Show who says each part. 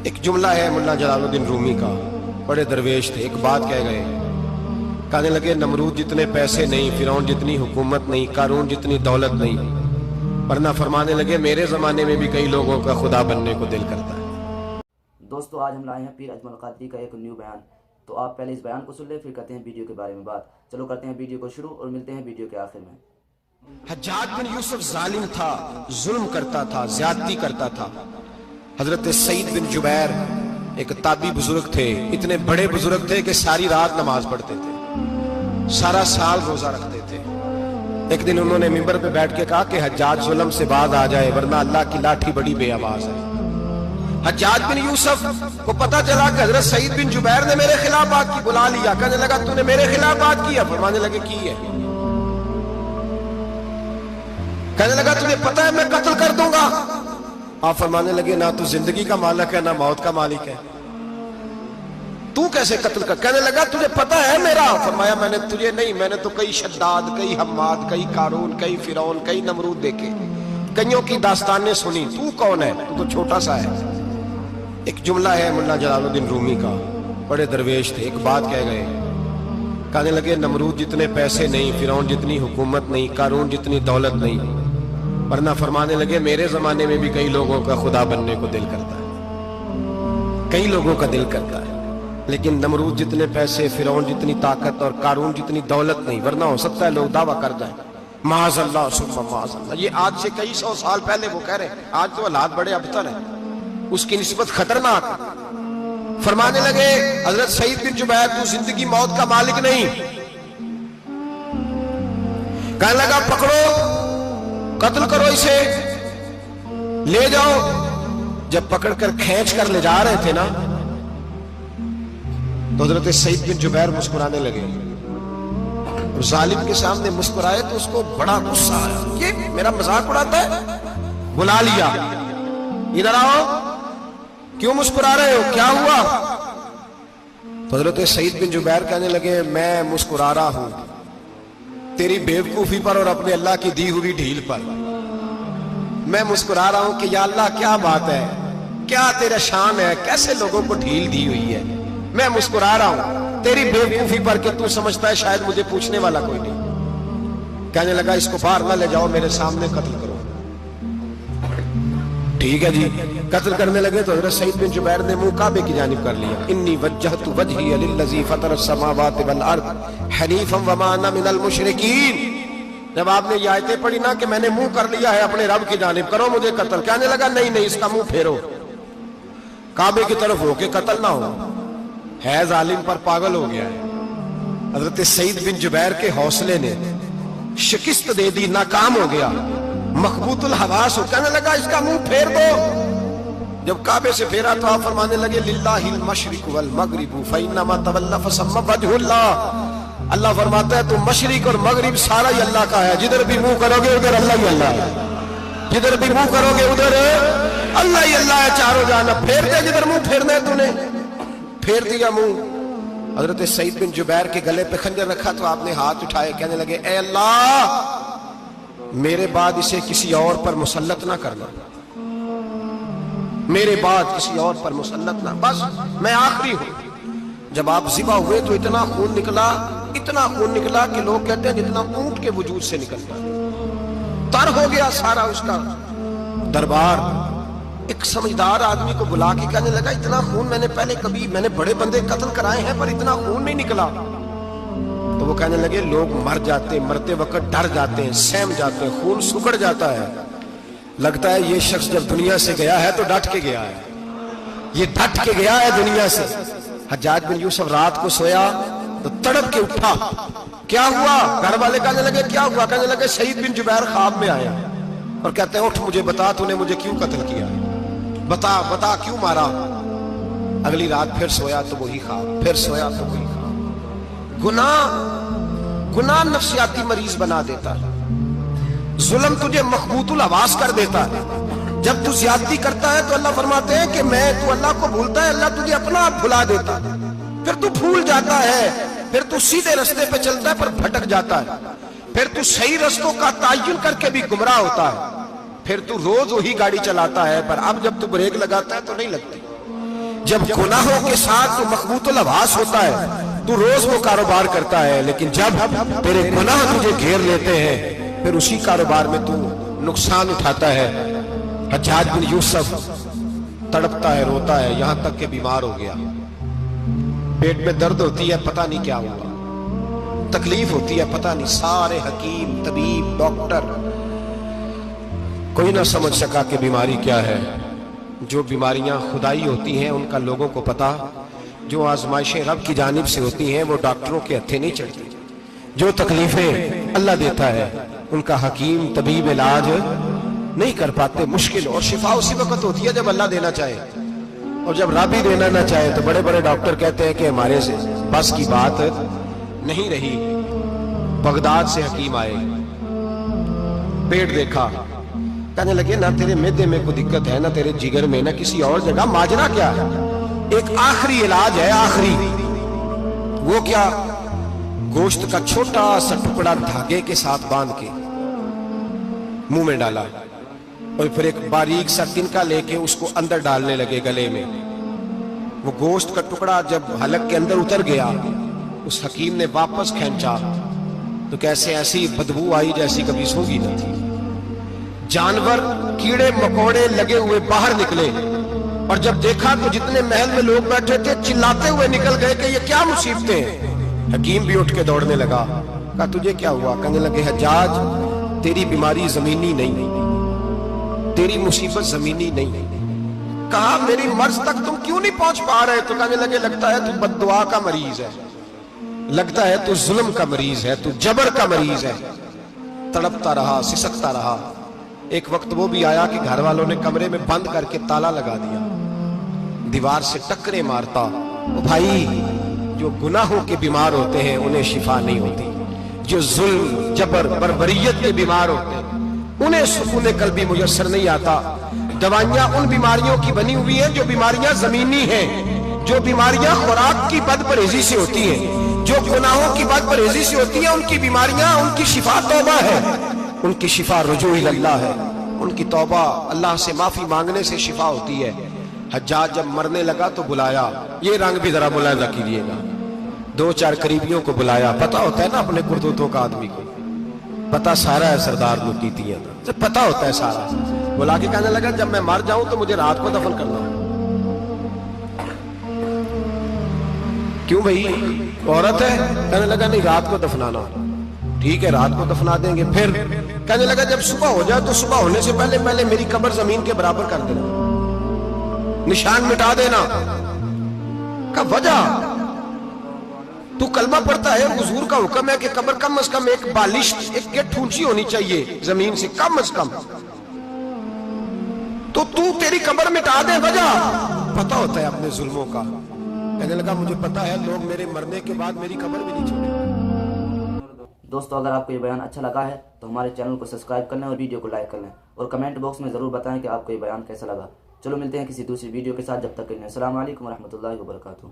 Speaker 1: ایک جملہ ہے ملا جلال الدین رومی کا، بڑے درویش تھے، ایک بات کہہ گئے، کہنے لگے نمرود جتنے پیسے نہیں، فرعون جتنی حکومت نہیں، قارون جتنی دولت نہیں، ورنہ فرمانے لگے میرے زمانے میں بھی کئی لوگوں کا خدا بننے کو دل کرتا ہے۔
Speaker 2: دوستو آج ہم لائے ہیں پیر اجمل قادری کا ایک نیو بیان، تو آپ پہلے اس بیان کو سن لیں پھر کرتے ہیں ویڈیو کے بارے میں بات۔ چلو کرتے ہیں ویڈیو کو شروع اور ملتے ہیں ویڈیو کے آخر میں۔
Speaker 1: حجاج بن یوسف ظالم تھا، ظلم کرتا تھا، زیادتی کرتا تھا۔ حضرت سعید بن جبیر ایک تابعی بزرگ تھے، اتنے بڑے بزرگ تھے کہ ساری رات نماز پڑھتے تھے، سارا سال روزہ رکھتے تھے۔ ایک دن انہوں نے ممبر پہ بیٹھ کے کہا کہ حجاج ظلم سے باز آ جائے ورنہ اللہ کی لاٹھی بڑی بے آواز ہے۔ حجاج بن یوسف کو پتا چلا کہ حضرت سعید بن جبیر نے میرے خلاف بات کی، بلا لیا، کہنے لگا تو نے میرے خلاف بات کی؟ فرمانے لگے کی ہے۔ کہنے لگا تجھے پتا ہے میں قتل کر دوں گا؟ آپ فرمانے لگے نہ تو زندگی کا مالک ہے نہ موت کا مالک ہے، تو کیسے قتل کر؟ کہنے لگا تجھے پتا ہے میرا؟ فرمایا میں نے تجھے نہیں، میں نے تو کئی شداد، کئی حماد، کئی قارون، کئی فرعون، کئی نمرود دیکھے، کئیوں کی داستانیں سنی، تو کون ہے؟ تو چھوٹا سا ہے۔ ایک جملہ ہے ملا جلال الدین رومی کا، بڑے درویش تھے، ایک بات کہہ گئے، کہنے لگے نمرود جتنے پیسے نہیں، فرعون جتنی حکومت نہیں، قارون جتنی دولت نہیں، ورنہ فرمانے لگے میرے زمانے میں بھی کئی لوگوں کا خدا بننے کو دل کرتا ہے، کئی لوگوں کا دل کرتا ہے، لیکن نمرود جتنے پیسے، فرعون جتنی طاقت اور قارون جتنی دولت نہیں، ورنہ ہو سکتا ہے لوگ دعویٰ کر جائیں معاذ اللہ ثم معاذ اللہ۔ یہ آج سے کئی سو سال پہلے وہ کہہ رہے ہیں، آج تو حالات بڑے ابتر ہیں، اس کی نسبت خطرناک۔ فرمانے لگے حضرت سعید بن جبیر تو زندگی موت کا مالک نہیں۔ کہنے لگا پکڑو، قتل کرو اسے، لے جاؤ۔ جب پکڑ کر کھینچ کر لے جا رہے تھے نا تو حضرت سعید بن جبیر مسکرانے لگے، اور ظالم کے سامنے مسکرائے تو اس کو بڑا غصہ آیا، یہ میرا مذاق اڑاتا ہے؟ بلا لیا، ادھر آؤ، کیوں مسکرا رہے ہو، کیا ہوا؟ تو حضرت سعید بن جبیر کہنے لگے میں مسکرا رہا ہوں تیری بیوقوفی پر اور اپنے اللہ کی دی ہوئی ڈھیل پر۔ میں مسکرا رہا ہوں کہ یا اللہ کیا بات ہے، کیا تیرا شان ہے، کیسے لوگوں کو ڈھیل دی ہوئی ہے۔ میں مسکرا رہا ہوں تیری بیوقوفی پر کہ تو سمجھتا ہے شاید مجھے پوچھنے والا کوئی نہیں۔ کہنے لگا اس کو باہر نہ لے جاؤ، میرے سامنے قتل کرو۔ ٹھیک ہے جی، قتل کرنے لگے تو حضرت سعید بن جبیر نے منہ کعبے کی جانب کر لیا، انی وجہت وجہی للذی فطر السماوات والارض حنیفا وما انا من المشرکین۔ جب آپ نے یہ آیتیں پڑھی نا کہ میں نے منہ کر لیا ہے اپنے رب کی جانب، کرو مجھے قتل، کہنے لگا نہیں نہیں، اس کا منہ پھیرو، کعبے کی طرف ہو کے قتل نہ ہو، ہے ظالم پر پاگل ہو گیا ہے۔ حضرت سعید بن جبیر کے حوصلے نے شکست دے دی، ناکام ہو گیا، مخبوط الحواس ہو، کہنے لگا اس کا منہ پھیر دو۔ جب کعبے سے پھیرا تو آپ فرمانے لگے للہ المشرق والمغرب فإنما تولى فثم وجه اللہ۔ اللہ فرماتا ہے تو مشرق اور مغرب سارا ہی اللہ کا ہے، جدھر بھی منہ کرو گے ادھر اللہ ہی اللہ ہے، جدھر بھی منہ کرو گے ادھر اللہ ہی اللہ ہے، چاروں جانب پھیر دے، جدھر منہ پھیرنا ہے تو نے پھیر دیا منہ۔ حضرت سعید بن جبیر کے گلے پہ خنجر رکھا تو آپ نے ہاتھ اٹھائے، کہنے لگے اے اللہ میرے بعد اسے کسی اور پر مسلط نہ کرنا، میرے بعد کسی اور پر مسلط نہ، بس میں آخری ہوں۔ جب آپ ذبح ہوئے تو اتنا خون نکلا، اتنا خون نکلا کہ لوگ کہتے ہیں جتنا اونٹ کے وجود سے نکلتا، تر ہو گیا سارا اس کا دربار۔ ایک سمجھدار آدمی کو بلا کے کہنے لگا اتنا خون میں نے پہلے کبھی، میں نے بڑے بندے قتل کرائے ہیں پر اتنا خون نہیں نکلا۔ تو وہ کہنے لگے لوگ مر جاتے، مرتے وقت ڈر جاتے ہیں، سہم جاتے ہیں، خون سکڑ جاتا ہے، لگتا ہے یہ شخص جب دنیا سے گیا ہے تو ڈٹ کے گیا ہے، یہ ڈٹ کے گیا ہے دنیا سے۔ حجاج بن یوسف رات کو سویا تو تڑپ کے اٹھا، کیا ہوا؟ گھر والے کہنے لگے کیا ہوا؟ کہنے لگے سعید بن جبیر خواب میں آیا اور کہتے ہیں اٹھ مجھے بتا تو نے مجھے کیوں قتل کیا، بتا بتا کیوں مارا۔ اگلی رات پھر سویا تو وہی خواب، پھر سویا تو وہی خواب۔ گناہ نفسیاتی مریض بنا دیتا ہے، ظلم تجھے مخبوط الحواس کر دیتا ہے۔ جب تو زیادتی کرتا ہے تو اللہ فرماتے ہیں کہ تو اللہ کو بھولتا ہے، اللہ تجھے اپنا آپ بھلا دیتا ہے، پھر تو بھول جاتا ہے، پھر تو سیدھے رستے پہ چلتا ہے پر بھٹک جاتا ہے، پھر تو صحیح رستوں کا تعین کر کے بھی گمراہ ہوتا ہے، پھر تو روز وہی گاڑی چلاتا ہے پر اب جب تو بریک لگاتا ہے تو نہیں لگتی۔ جب گناہوں کے ساتھ تو مخبوط الحواس ہوتا ہے، تو روز وہ کاروبار کرتا ہے، لیکن جب تیرے گناہ تجھے گھیر لیتے ہیں پھر اسی کاروبار میں تو نقصان اٹھاتا ہے۔ حجاج بن یوسف تڑپتا ہے، روتا ہے، یہاں تک کہ بیمار ہو گیا، پیٹ میں درد ہوتی ہے، پتہ نہیں کیا ہوا، تکلیف ہوتی ہے، پتہ نہیں، سارے حکیم، طبیب، ڈاکٹر، کوئی نہ سمجھ سکا کہ بیماری کیا ہے۔ جو بیماریاں خدائی ہوتی ہیں ان کا لوگوں کو پتا، جو آزمائشیں رب کی جانب سے ہوتی ہیں وہ ڈاکٹروں کے ہتھے نہیں چڑھتی، جو تکلیفیں اللہ دیتا ہے ان کا حکیم طبیب علاج نہیں کر پاتے، مشکل، اور شفا اسی وقت ہوتی ہے جب اللہ دینا چاہے، اور جب رب ہی دینا نہ چاہے تو بڑے بڑے ڈاکٹر کہتے ہیں کہ ہمارے سے بس کی بات نہیں رہی۔ بغداد سے حکیم آئے، پیٹ دیکھا، کہنے لگے نہ تیرے معدے میں کوئی دقت ہے، نہ تیرے جگر میں، نہ کسی اور جگہ، ماجرا کیا ہے؟ ایک آخری علاج ہے، آخری، وہ کیا؟ گوشت کا چھوٹا سا ٹکڑا دھاگے کے ساتھ باندھ کے منہ میں ڈالا، اور پھر ایک باریک سا تنکا لے کے اس کو اندر ڈالنے لگے گلے میں۔ وہ گوشت کا ٹکڑا جب حلق کے اندر اتر گیا، اس حکیم نے واپس کھینچا تو کیسے ایسی بدبو آئی جیسی کبھی سونگھی نہ تھی۔ جانور، کیڑے مکوڑے لگے ہوئے باہر نکلے، اور جب دیکھا تو جتنے محل میں لوگ بیٹھے تھے چلاتے ہوئے نکل گئے کہ یہ کیا مصیبتیں ہیں۔ حکیم بھی اٹھ کے دوڑنے لگا، کہا تجھے کیا ہوا؟ کہنے لگے حجاج تیری بیماری زمینی نہیں، تیری مصیبت زمینی نہیں۔ کہا میری مرض تک تم کیوں نہیں پہنچ پا رہے؟ تو کہنے لگے لگتا ہے تو بد دعا کا مریض ہے، لگتا ہے تو ظلم کا مریض ہے، تو جبر کا مریض ہے۔ تڑپتا رہا، سسکتا رہا۔ ایک وقت وہ بھی آیا کہ گھر والوں نے کمرے میں بند کر کے تالا لگا دیا، دیوار سے ٹکرے مارتا۔ وہ بھائی، جو گناہوں کے بیمار ہوتے ہیں انہیں شفا نہیں ہوتی، جو ظلم، جبر، بربریت کے بیمار ہوتے ہیں انہیں سکون قلبی میسر نہیں آتا۔ دوائیاں ان بیماریوں کی بنی ہوئی ہیں جو بیماریاں زمینی ہیں، جو بیماریاں خوراک کی بد پرہیزی سے ہوتی ہیں، جو گناہوں کی بد پرہیزی سے ہوتی ہیں، ان کی بیماریاں، ان کی شفا توبہ ہے، ان کی شفا رجوع اللہ ہے، ان کی توبہ اللہ سے معافی مانگنے سے شفا ہوتی ہے۔ حجاج جب مرنے لگا تو بلایا، یہ رنگ بھی ذرا ملاحظہ کیجیے گا، دو چار قریبیوں کو بلایا، پتہ ہوتا ہے نا اپنے کرتوتوں کا آدمی کو، پتہ سارا ہے سردار لوٹیتیاں کا، پتہ ہوتا ہے سارا۔ بلا کے کہنے لگا جب میں مر جاؤں تو مجھے رات کو دفن کرنا۔ کیوں بھائی، عورت ہے؟ کہنے لگا نہیں، رات کو دفنانا۔ ٹھیک ہے، رات کو دفنا دیں گے۔ پھر کہنے لگا جب صبح ہو جائے تو صبح ہونے سے پہلے پہلے میری قبر زمین کے برابر کر دینا، نشان مٹا دینا۔ کا وجہ تو کلمہ پڑھتا ہے، حضور کا حکم ہے کہ قبر کم از کم ایک بالش، ایک گٹھ اونچی ہونی چاہیے زمین سے، کم از کم، تو تیری قبر مٹا دے۔ وجہ پتہ ہوتا ہے اپنے ظلموں کا۔ کہنے لگا مجھے پتہ ہے لوگ میرے مرنے کے بعد میری قبر بھی نہیں چھوڑیں۔
Speaker 2: دوستو اگر آپ کو یہ بیان اچھا لگا ہے تو ہمارے چینل کو سبسکرائب کر لیں اور ویڈیو کو لائک کر لیں، اور کمنٹ باکس میں ضرور بتائیں کہ آپ کو یہ بیان کیسا لگا۔ چلو ملتے ہیں کسی دوسری ویڈیو کے ساتھ، جب تک کے لیے السلام علیکم ورحمۃ اللہ وبرکاتہ۔